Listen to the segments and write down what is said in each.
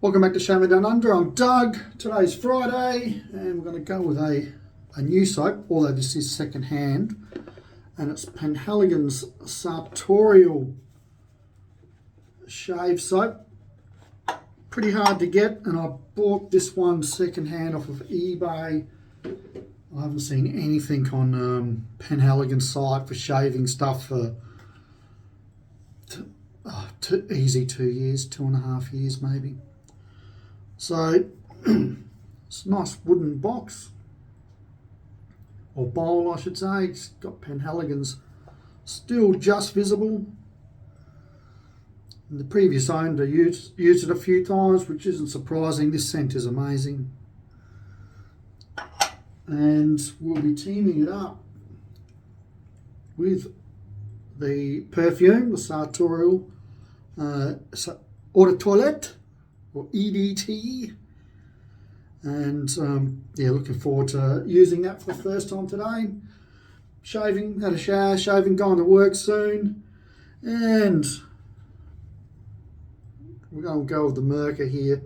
Welcome back to Show Me Down Under. I'm Doug. Today's Friday and we're going to go with a new soap, although this is second hand, and it's Penhaligon's Sartorial shave soap. Pretty hard to get, and I bought this one second hand off of eBay. I haven't seen anything on Penhaligon's site for shaving stuff for easy 2 years, 2.5 years maybe. So it's a nice wooden box, or bowl I should say. It's got Penhaligon's still just visible. And the previous owner used it a few times, which isn't surprising. This scent is amazing. And we'll be teaming it up with the perfume, the Sartorial Eau de Toilette, or EDT, and yeah, looking forward to using that for the first time today. Shaving, had a shower, shaving, going to work soon, and we're going to go with the Merca here.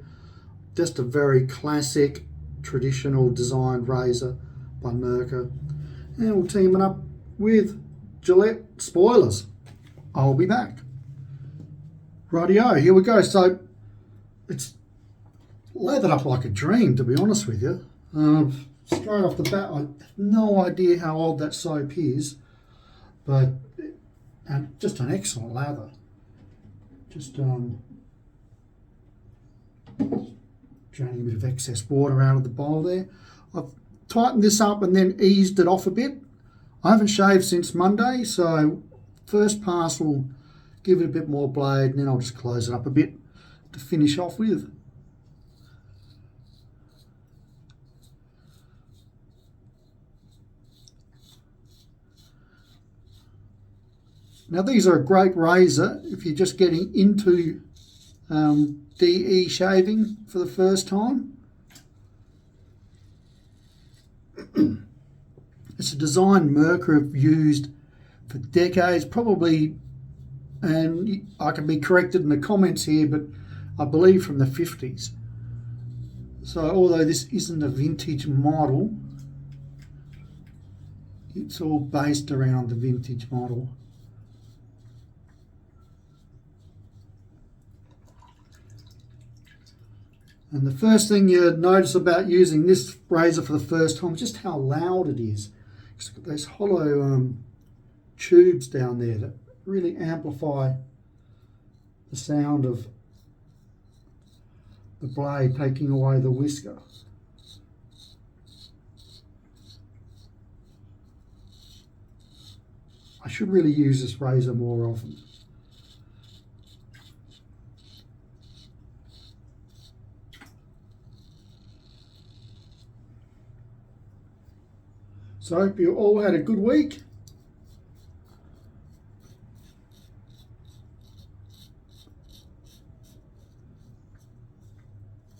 Just a very classic, traditional designed razor by Merca, and we'll team it up with Gillette spoilers. I'll be back. Rightio, here we go. So it's lathered up like a dream, to be honest with you. Straight off the bat, I have no idea how old that soap is, but just an excellent lather. Just draining a bit of excess water out of the bowl there. I've tightened this up and then eased it off a bit. I haven't shaved since Monday, so first pass will give it a bit more blade, and then I'll just close it up a bit to finish off with. Now these are a great razor if you're just getting into DE shaving for the first time. It's a design Merca have used for decades, probably, and I can be corrected in the comments here, but I believe from the 50s. So although this isn't a vintage model, it's all based around the vintage model. And the first thing you notice about using this razor for the first time is just how loud it is. It's got those hollow tubes down there that really amplify the sound of the blade taking away the whisker. I should really use this razor more often. So I hope you all had a good week.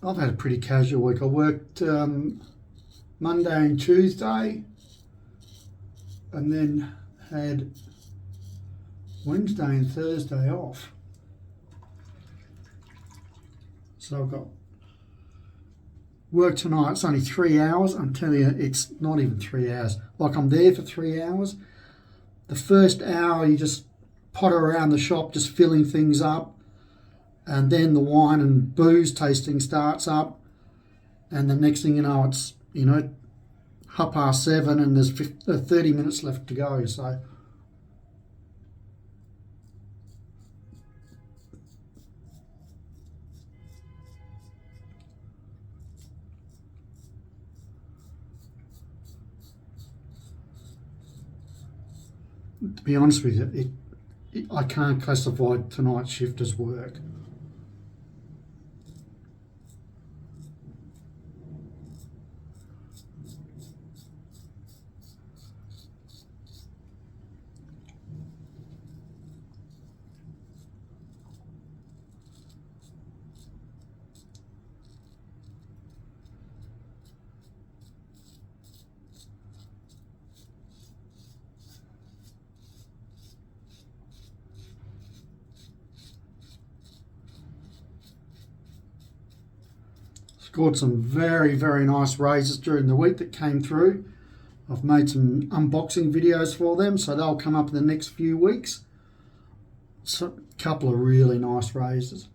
I've had a pretty casual week. I worked Monday and Tuesday, and then had Wednesday and Thursday off. So I've got work tonight. It's only 3 hours. I'm telling you, it's not even 3 hours. Like, I'm there for 3 hours. The first hour you just potter around the shop just filling things up, and then the wine and booze tasting starts up, and the next thing you know, it's 7:30 and there's 30 minutes left to go. So to be honest with you, I can't classify tonight's shift as work. scored some very, very nice razors during the week that came through. I've made some unboxing videos for them, so they'll come up in the next few weeks. So, a couple of really nice razors.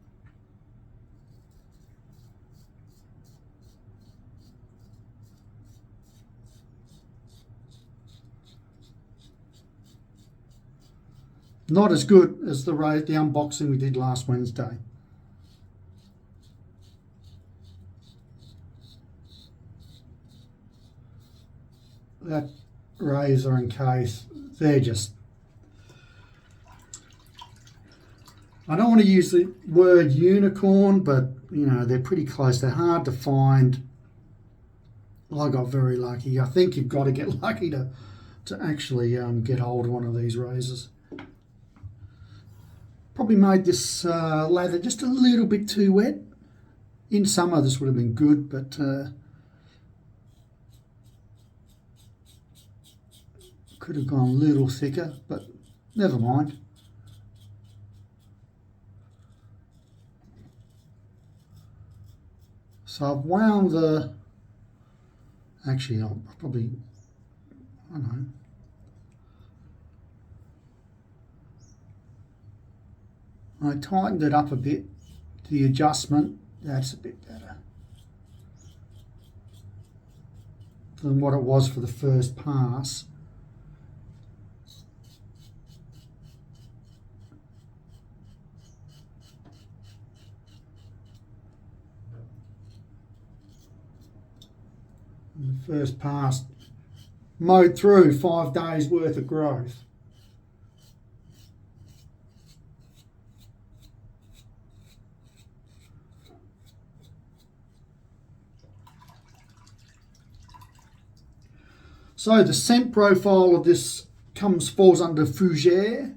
Not as good as the unboxing we did last Wednesday. That razor and case, they're just... I don't want to use the word unicorn, but you know, they're pretty close. They're hard to find. I got very lucky. I think you've got to get lucky to actually get hold of one of these razors. Probably made this lather just a little bit too wet. In summer this would have been good, but could have gone a little thicker, but never mind. So I've wound the... Actually, I'll probably... I don't know. I tightened it up a bit, the adjustment, that's a bit better than what it was for the first pass. And the first pass mowed through 5 days worth of growth. So the scent profile of this falls under fougere.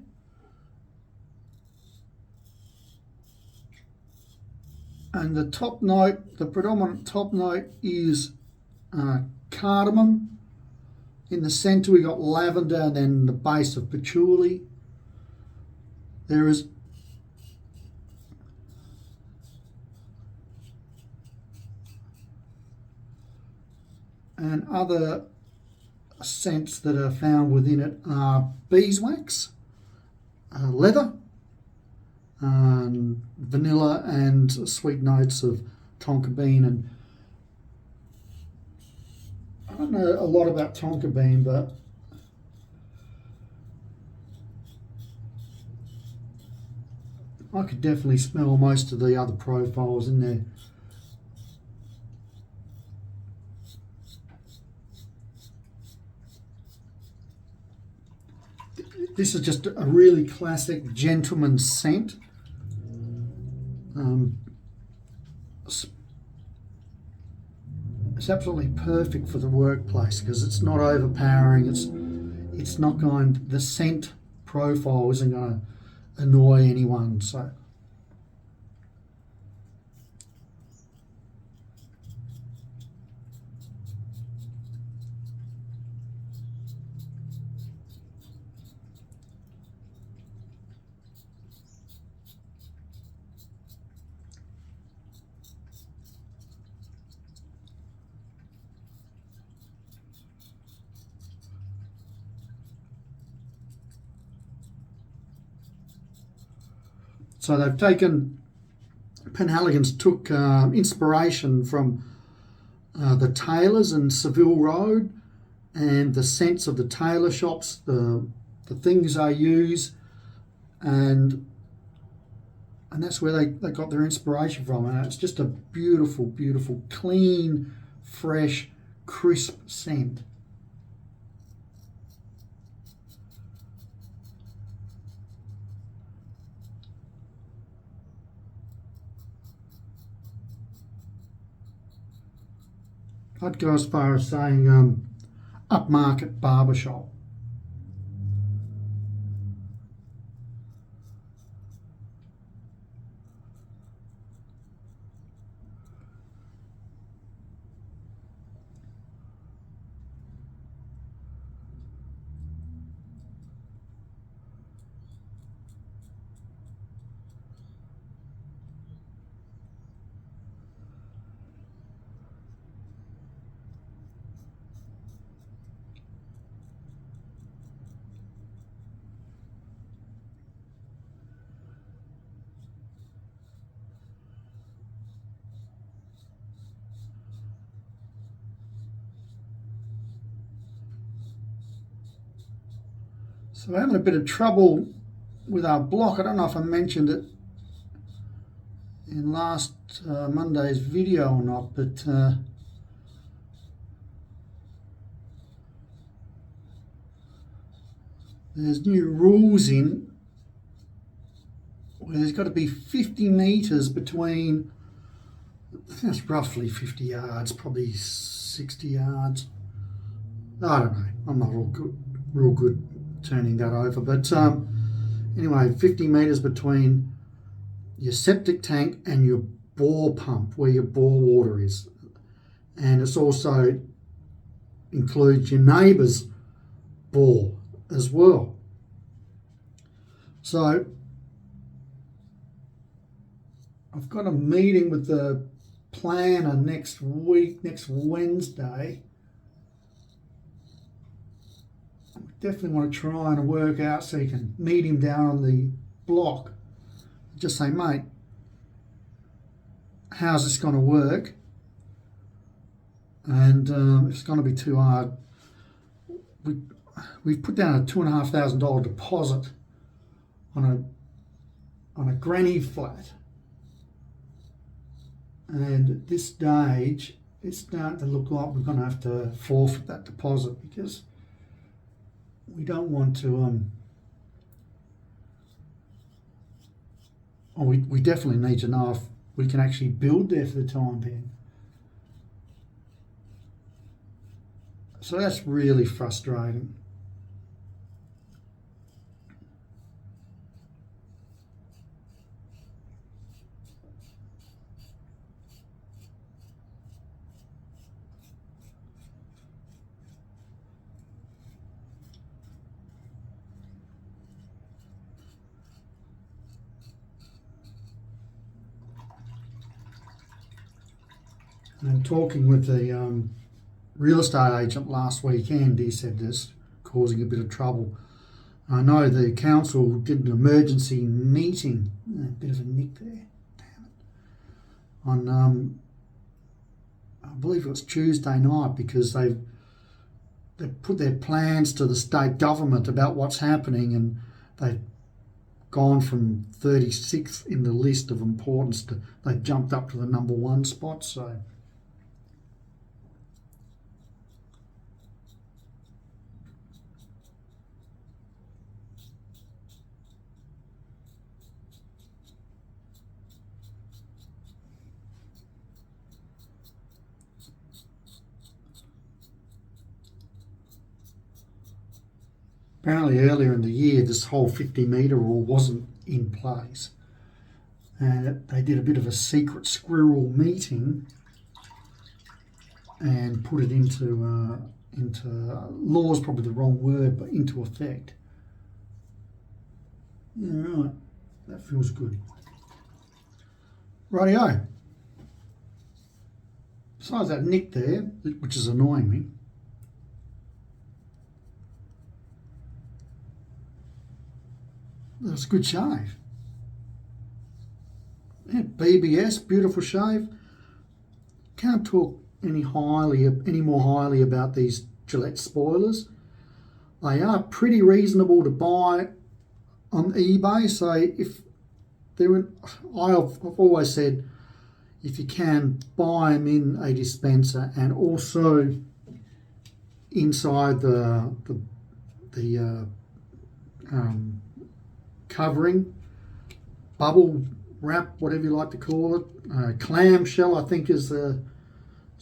And the top note, the predominant top note is cardamom. In the centre we got lavender, and then the base of patchouli. There is and other scents that are found within it are beeswax, leather, vanilla, and sweet notes of tonka bean. And I don't know a lot about tonka bean, but I could definitely smell most of the other profiles in there. This is just a really classic gentleman's scent. It's absolutely perfect for the workplace because it's not overpowering. It's not going. The scent profile isn't going to annoy anyone. So they've taken, Penhaligon's took inspiration from the tailors in Seville Road and the scents of the tailor shops, the things they use, and that's where they got their inspiration from. And it's just a beautiful, beautiful, clean, fresh, crisp scent. I'd go as far as saying upmarket barbershop. So we're having a bit of trouble with our block. I don't know if I mentioned it in last Monday's video or not, but there's new rules in where there's got to be 50 metres between, I think that's roughly 50 yards, probably 60 yards. I don't know, I'm not real good turning that over, but anyway, 50 metres between your septic tank and your bore pump, where your bore water is. And it's also includes your neighbour's bore as well. So I've got a meeting with the planner next week, next Wednesday. I definitely want to try and work out so you can meet him down on the block. Just say, mate, how's this going to work? And if it's going to be too hard, we've put down a $2,500 deposit on a granny flat. And at this stage, it's starting to look like we're going to have to forfeit that deposit because we don't want to. We definitely need to know if we can actually build there for the time being. So that's really frustrating. And talking with the real estate agent last weekend, he said this causing a bit of trouble. I know the council did an emergency meeting, a bit of a nick there, damn it, on I believe it was Tuesday night, because they put their plans to the state government about what's happening, and they've gone from 36th in the list of importance to they jumped up to the number 1 spot. So apparently earlier in the year, this whole 50 metre rule wasn't in place. And they did a bit of a secret squirrel meeting and put it into law is probably the wrong word, but into effect. Yeah, right, that feels good. Rightio. Besides that nick there, which is annoying me, that's a good shave. Yeah, BBS, beautiful shave. Can't talk any more highly about these Gillette spoilers. They are pretty reasonable to buy on eBay. So if they're I've always said, if you can, buy them in a dispenser, and also inside the covering, bubble wrap, whatever you like to call it, clamshell, I think is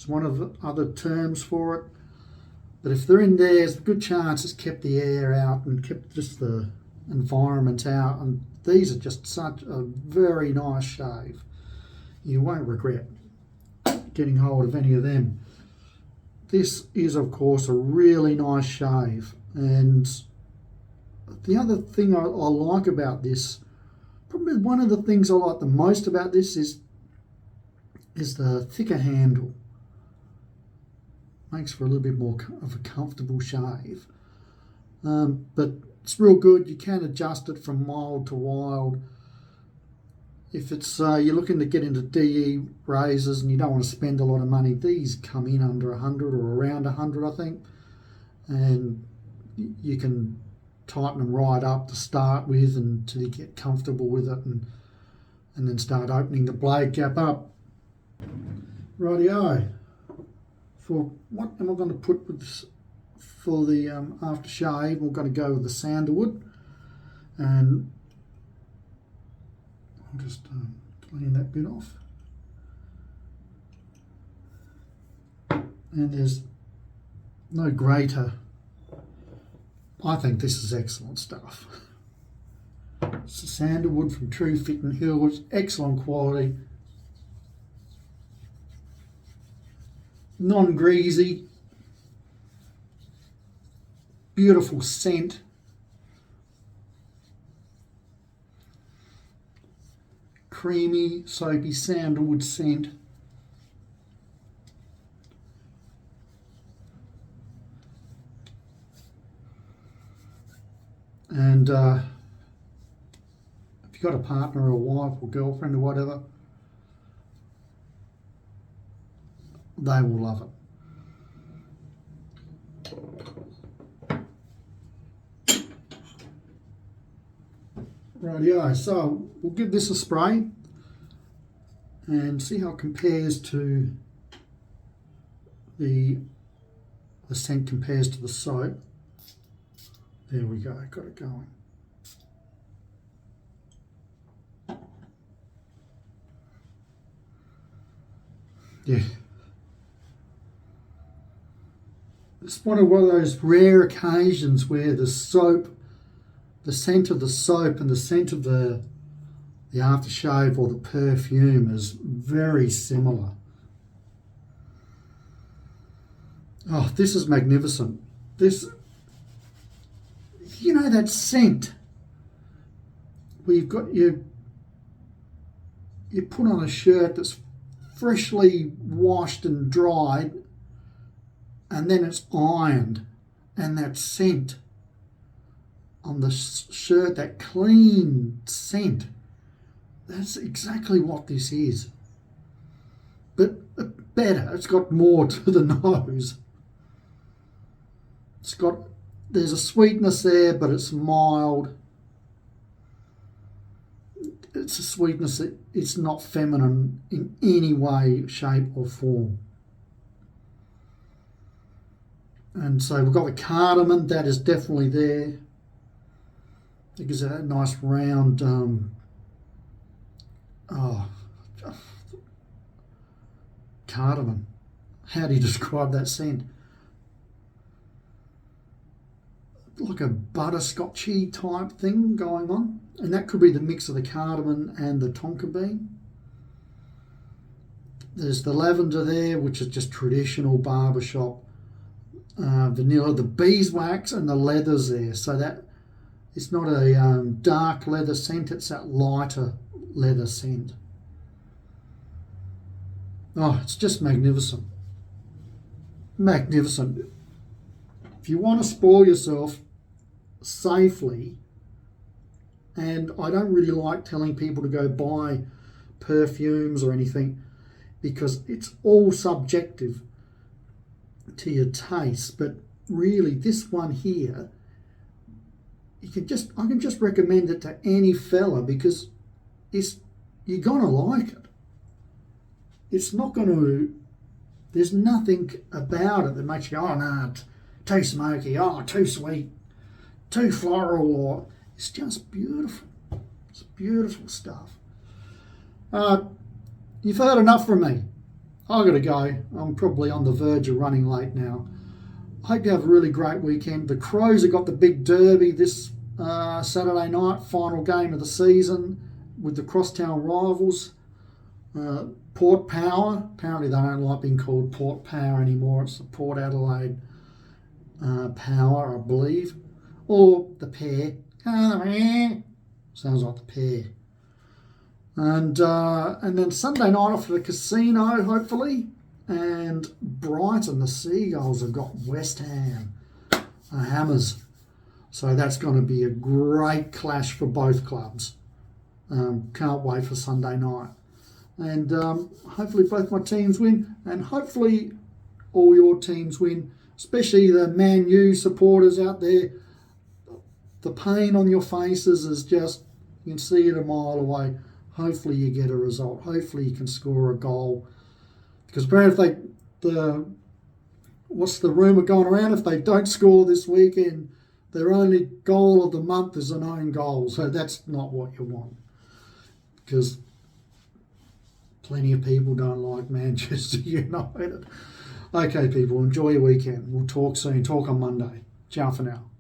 one of the other terms for it. But if they're in there, there's a good chance it's kept the air out and kept just the environment out. And these are just such a very nice shave. You won't regret getting hold of any of them. This is, of course, a really nice shave. And the other thing I like about this, probably one of the things I like the most about this is the thicker handle. Makes for a little bit more of a comfortable shave. But it's real good. You can adjust it from mild to wild. If it's you're looking to get into DE razors and you don't want to spend a lot of money, these come in under 100 or around 100, I think. And you can tighten them right up to start with until you get comfortable with it, and then start opening the blade gap up. Rightio. For what am I going to put with this for the aftershave? We're going to go with the sandalwood, and I'll just clean that bit off. And there's no greater. I think this is excellent stuff. It's the sandalwood from True Fit and Hill. It's excellent quality. Non-greasy. Beautiful scent. Creamy, soapy sandalwood scent. And if you've got a partner or a wife or girlfriend or whatever, they will love it. Rightio, so we'll give this a spray and see how it compares to the scent compares to the soap. There we go, got it going. Yeah. It's one of those rare occasions where the soap, the scent of the soap and the scent of the aftershave or the perfume is very similar. Oh, this is magnificent. This, you know, that scent where you've got you put on a shirt that's freshly washed and dried, and then it's ironed, and that scent on the shirt, that clean scent, that's exactly what this is. But better, it's got more to the nose. There's a sweetness there, but it's mild. It's a sweetness that it's not feminine in any way, shape or form. And so we've got the cardamom, that is definitely there. It gives it a nice round, cardamom. How do you describe that scent? Like a butterscotchy type thing going on. And that could be the mix of the cardamom and the tonka bean. There's the lavender there, which is just traditional barbershop vanilla. The beeswax and the leather's there, so that it's not a dark leather scent, it's that lighter leather scent. Oh, it's just magnificent. Magnificent. If you want to spoil yourself safely, and I don't really like telling people to go buy perfumes or anything because it's all subjective to your taste, but really this one here, I can just recommend it to any fella because you're gonna like it. It's not gonna, there's nothing about it that makes you go, oh no, too smoky, oh too sweet, too floral, or it's just beautiful. It's beautiful stuff. You've heard enough from me. I've got to go. I'm probably on the verge of running late now. I hope you have a really great weekend. The Crows have got the big derby this Saturday night, final game of the season with the crosstown rivals. Port Power, apparently they don't like being called Port Power anymore. It's the Port Adelaide Power, I believe. Or the Pair. Sounds like the Pair. And then Sunday night off to the casino, hopefully. And Brighton, the Seagulls have got West Ham, Hammers. So that's going to be a great clash for both clubs. Can't wait for Sunday night. And hopefully both my teams win. And hopefully all your teams win, especially the Man U supporters out there. the pain on your faces is just, you can see it a mile away. Hopefully you get a result. Hopefully you can score a goal. Because apparently what's the rumour going around? If they don't score this weekend, their only goal of the month is an own goal. So that's not what you want. Because plenty of people don't like Manchester United. Okay, people, enjoy your weekend. We'll talk soon. Talk on Monday. Ciao for now.